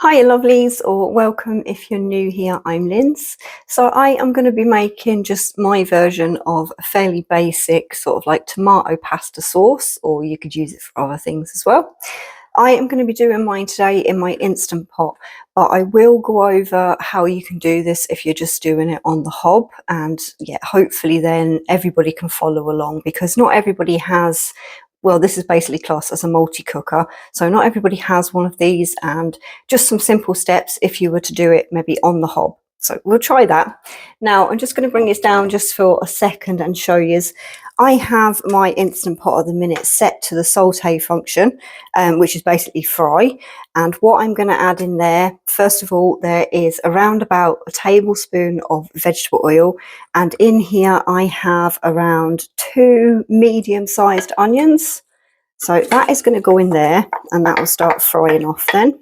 Hi lovelies, or welcome if you're new here. I'm Linz. So I am going to be making just my version of a fairly basic sort of like tomato pasta sauce, or you could use it for other things as well. I am going to be doing mine today in my Instant Pot, but I will go over how you can do this if you're just doing it on the hob, and yeah, hopefully then everybody can follow along, because not everybody has, well, this is basically classed as a multi-cooker, so not everybody has one of these, and just some simple steps if you were to do it maybe on the hob. So we'll try that. Now I'm just going to bring this down just for a second and show you. I have my Instant Pot at the minute set to the saute function, which is basically fry. And what I'm going to add in there, first of all, there is around about a tablespoon of vegetable oil. And in here I have around 2 medium-sized onions. So that is going to go in there, and that will start frying off then.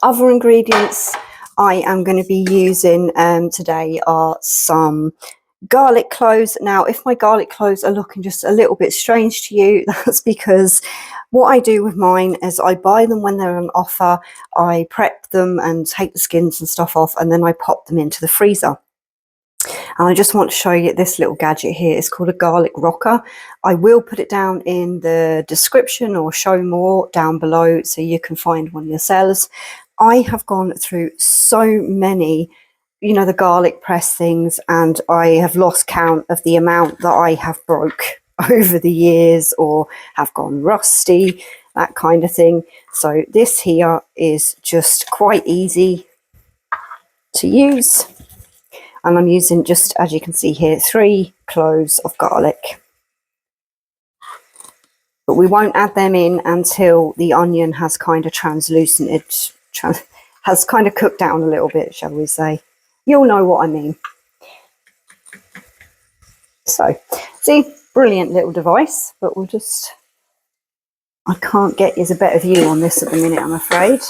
Other ingredients I am going to be using today are some garlic cloves. Now, if my garlic cloves are looking just a little bit strange to you, that's because what I do with mine is I buy them when they're on offer, I prep them and take the skins and stuff off, and then I pop them into the freezer. And I just want to show you this little gadget here. It's called a garlic rocker. I will put it down in the description or show more down below so you can find one yourselves. I have gone through so many, you know, the garlic press things, and I have lost count of the amount that I have broke over the years or have gone rusty, that kind of thing. So this here is just quite easy to use. And I'm using, just as you can see here, 3 cloves of garlic. But we won't add them in until the onion has kind of translucented, has kind of cooked down a little bit, shall we say. You'll know what I mean. So, see, brilliant little device, but we'll just, I can't get you a better view on this at the minute, I'm afraid.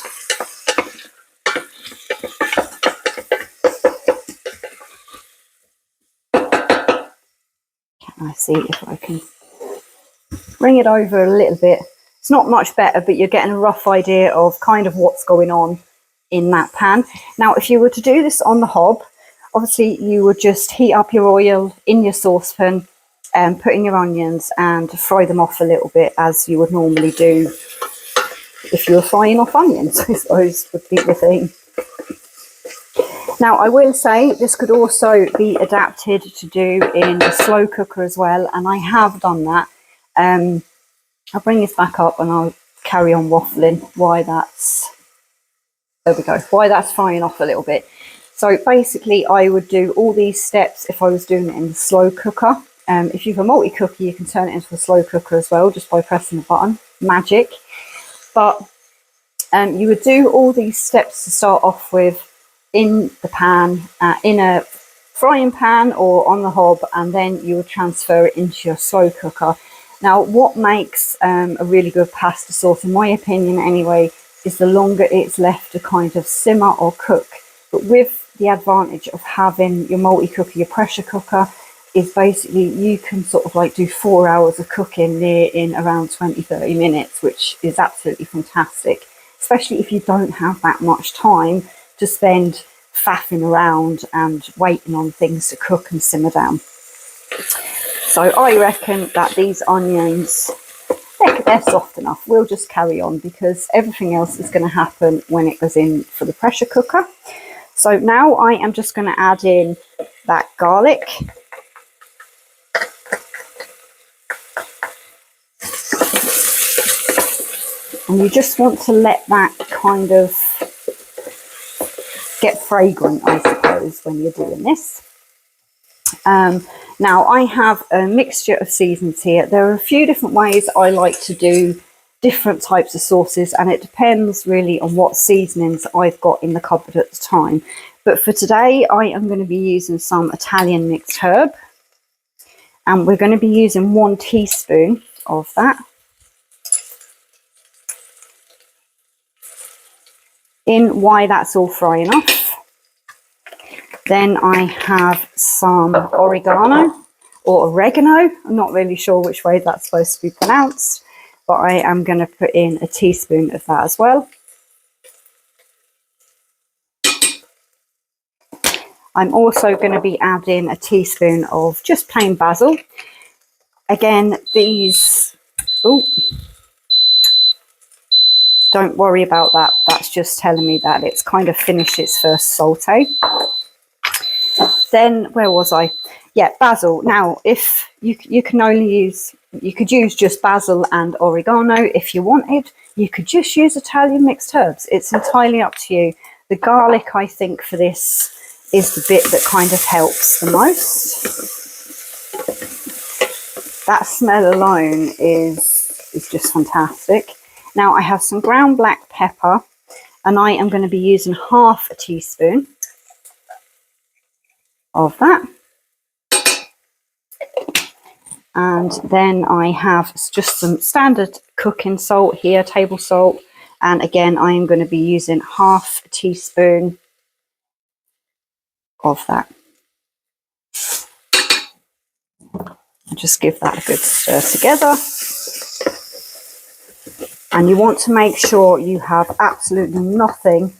I see if I can bring it over a little bit. It's not much better, but you're getting a rough idea of kind of what's going on in that pan. Now, if you were to do this on the hob, obviously you would just heat up your oil in your saucepan and put in your onions and fry them off a little bit, as you would normally do if you were frying off onions, I suppose would be the thing. Now, I will say this could also be adapted to do in a slow cooker as well, and I have done that. I'll bring this back up and I'll carry on waffling why that's, there we go, why that's frying off a little bit. So basically I would do all these steps if I was doing it in the slow cooker. If you have a multi-cooker, you can turn it into a slow cooker as well, just by pressing the button, magic. But you would do all these steps to start off with in the pan, in a frying pan or on the hob, and then you would transfer it into your slow cooker. Now, what makes a really good pasta sauce, in my opinion anyway, is the longer it's left to kind of simmer or cook. But with the advantage of having your multi-cooker, your pressure cooker, is basically you can sort of like do 4 hours of cooking there in around 20-30 minutes, which is absolutely fantastic, especially if you don't have that much time to spend faffing around and waiting on things to cook and simmer down. So I reckon that these onions, they're soft enough. We'll just carry on, because everything else is going to happen when it goes in for the pressure cooker. So now I am just going to add in that garlic. And you just want to let that kind of get fragrant, I suppose, when you're doing this. Now, I have a mixture of seasons here. There are a few different ways I like to do different types of sauces, and it depends really on what seasonings I've got in the cupboard at the time. But for today, I am going to be using some Italian mixed herb, and we're going to be using 1 teaspoon of that. In while that's all frying off, then I have some oregano or oregano. I'm not really sure which way that's supposed to be pronounced, but I am going to put in a teaspoon of that as well. I'm also going to be adding a teaspoon of just plain basil. Again, these, oh, don't worry about that. That's just telling me that it's kind of finished its first saute. Then, where was I? Yeah, basil. Now, if you can only use, you could use just basil and oregano if you wanted. You could just use Italian mixed herbs. It's entirely up to you. The garlic, I think, for this is the bit that kind of helps the most. That smell alone is just fantastic. Now, I have some ground black pepper, and I am going to be using half a teaspoon of that. And then I have just some standard cooking salt here, table salt. And again, I am going to be using half a teaspoon of that. And just give that a good stir together. And you want to make sure you have absolutely nothing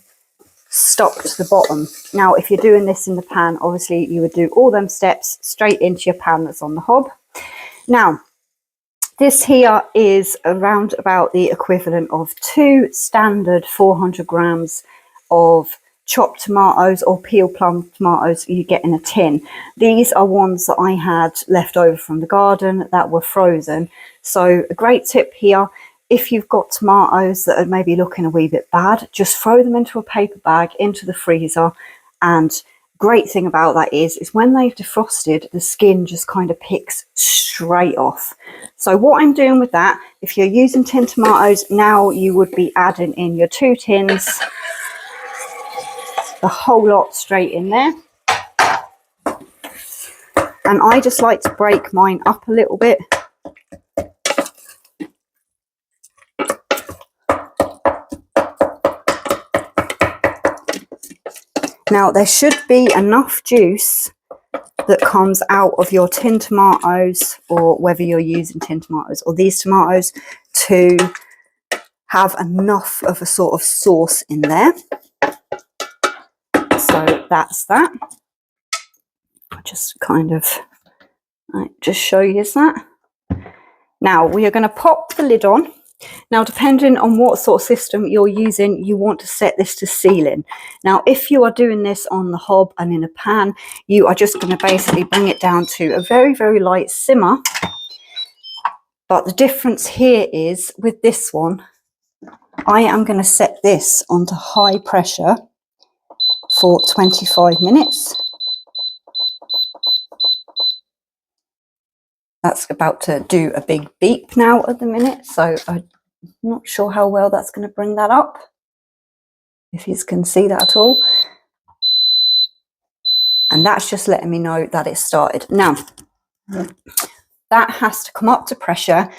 stuck to the bottom. Now, if you're doing this in the pan, obviously you would do all them steps straight into your pan that's on the hob. Now, this here is around about the equivalent of 2 standard 400 grams of chopped tomatoes or peel plum tomatoes you get in a tin. These are ones that I had left over from the garden that were frozen. So a great tip here, if you've got tomatoes that are maybe looking a wee bit bad, just throw them into a paper bag into the freezer. And great thing about that is when they've defrosted, the skin just kind of picks straight off. So what I'm doing with that, if you're using tin tomatoes, now you would be adding in your 2 tins, the whole lot straight in there. And I just like to break mine up a little bit. Now, there should be enough juice that comes out of your tin tomatoes, or whether you're using tin tomatoes or these tomatoes, to have enough of a sort of sauce in there. So that's that. I'll just kind of just show you that. Now we are going to pop the lid on. Now, depending on what sort of system you're using, you want to set this to sealing. Now, if you are doing this on the hob and in a pan, you are just going to basically bring it down to a very, very light simmer. But the difference here is with this one, I am going to set this onto high pressure for 25 minutes. That's about to do a big beep now at the minute, so I'm not sure how well that's going to bring that up, if you can see that at all. And that's just letting me know that it's started. Now, that has to come up to pressure.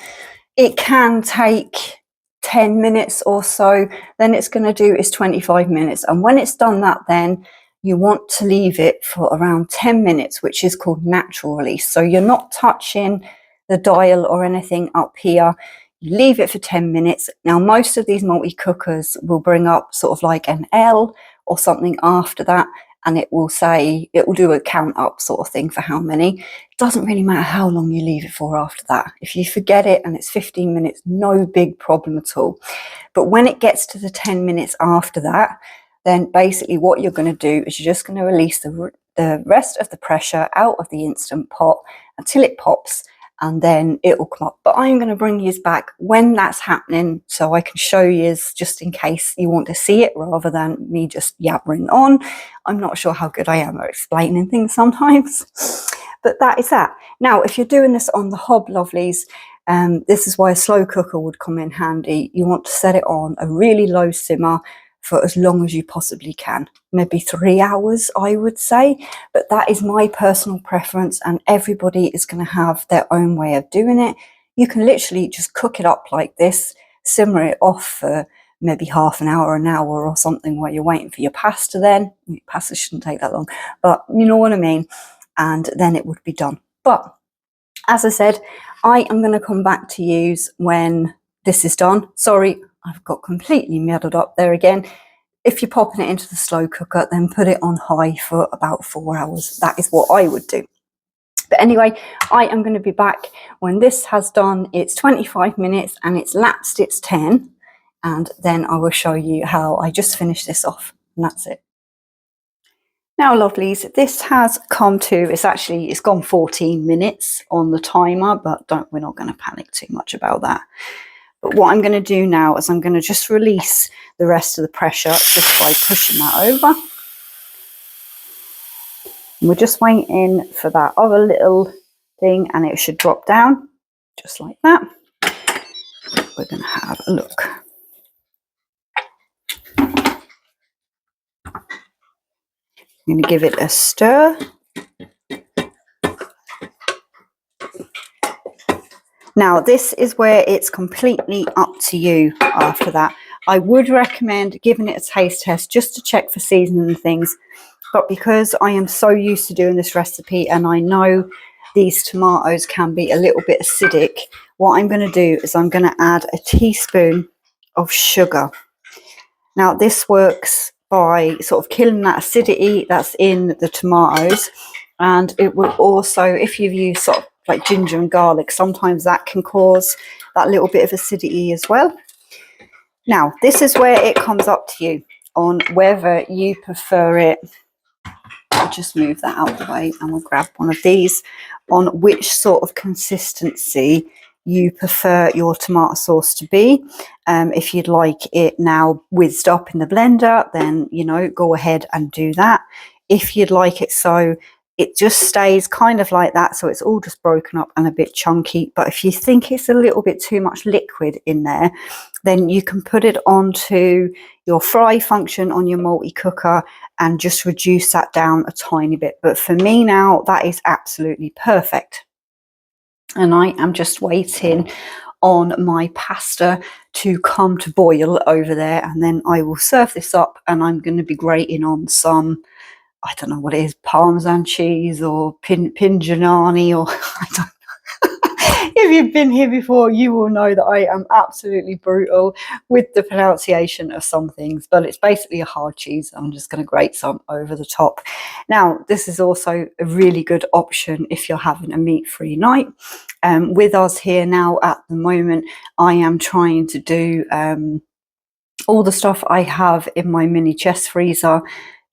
It can take 10 minutes or so. Then it's going to do is 25 minutes. And when it's done that, then you want to leave it for around 10 minutes, which is called natural release. So you're not touching the dial or anything up here. You leave it for 10 minutes. Now, most of these multi-cookers will bring up sort of like an L or something after that, and it will say, it will do a count up sort of thing for how many. It doesn't really matter how long you leave it for after that. If you forget it and it's 15 minutes, no big problem at all. But when it gets to the 10 minutes after that, then basically what you're going to do is you're just going to release the rest of the pressure out of the Instant Pot until it pops, and then it will come up. But I'm going to bring you back when that's happening so I can show you, just in case you want to see it rather than me just yabbering on. I'm not sure how good I am at explaining things sometimes, but that is that. Now, if you're doing this on the hob, lovelies, this is why a slow cooker would come in handy. You want to set it on a really low simmer for as long as you possibly can, maybe 3 hours, I would say, but that is my personal preference, and everybody is going to have their own way of doing it. You can literally just cook it up like this, simmer it off for maybe half an hour or something while you're waiting for your pasta. Then your pasta shouldn't take that long, but you know what I mean, and then it would be done. But as I said, I am going to come back to you when this is done. Sorry, I've got completely muddled up there again. if you're popping it into the slow cooker, then put it on high for about 4 hours. That is what I would do. But anyway, I am going to be back when this has done its 25 minutes and it's lapsed its 10. And then I will show you how I just finished this off. And that's it. Now, lovelies, this has come to, it's gone 14 minutes on the timer, but we're not going to panic too much about that. But what I'm going to do now is I'm going to just release the rest of the pressure just by pushing that over. And we're just waiting for that other little thing and it should drop down just like that. We're going to have a look. I'm going to give it a stir. Now, this is where it's completely up to you after that. I would recommend giving it a taste test just to check for seasoning and things. But because I am so used to doing this recipe and I know these tomatoes can be a little bit acidic, what I'm going to do is I'm going to add a teaspoon of sugar. Now, this works by sort of killing that acidity that's in the tomatoes, and it will also, if you've used sort of like ginger and garlic, sometimes that can cause that little bit of acidity as well. Now, this is where it comes up to you on whether you prefer it. I'll just move that out of the way and we'll grab one of these, on which sort of consistency you prefer your tomato sauce to be. If you'd like it now whizzed up in the blender, then, you know, go ahead and do that. If you'd like it so it just stays kind of like that, so it's all just broken up and a bit chunky. But if you think it's a little bit too much liquid in there, then you can put it onto your fry function on your multi-cooker and just reduce that down a tiny bit. But for me now, that is absolutely perfect. And I am just waiting on my pasta to come to boil over there, and then I will serve this up, and I'm going to be grating on some, I don't know what it is, Parmesan cheese or Pingiani, or I don't know. If you've been here before, you will know that I am absolutely brutal with the pronunciation of some things, but it's basically a hard cheese. I'm just going to grate some over the top. Now, this is also a really good option if you're having a meat-free night. With us here now at the moment, I am trying to do all the stuff I have in my mini chest freezer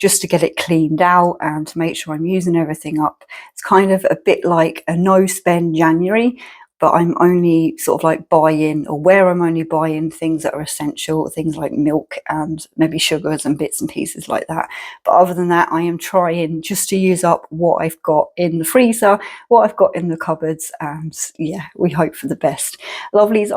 just to get it cleaned out and to make sure I'm using everything up. It's kind of a bit like a no-spend January, but I'm only sort of like buying, or where I'm only buying things that are essential, things like milk and maybe sugars and bits and pieces like that. But other than that, I am trying just to use up what I've got in the freezer, what I've got in the cupboards, and yeah, we hope for the best. Lovelies,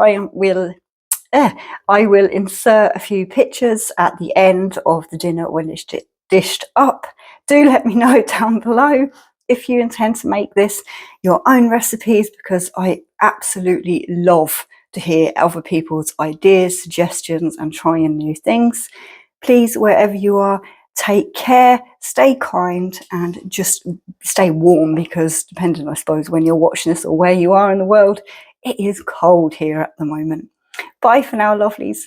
I will insert a few pictures at the end of the dinner when it's dished up. Do let me know down below if you intend to make this your own recipes, because I absolutely love to hear other people's ideas, suggestions, and trying new things. Please, wherever you are, take care, stay kind, and just stay warm, because depending, I suppose, when you're watching this or where you are in the world, it is cold here at the moment. Bye for now, lovelies.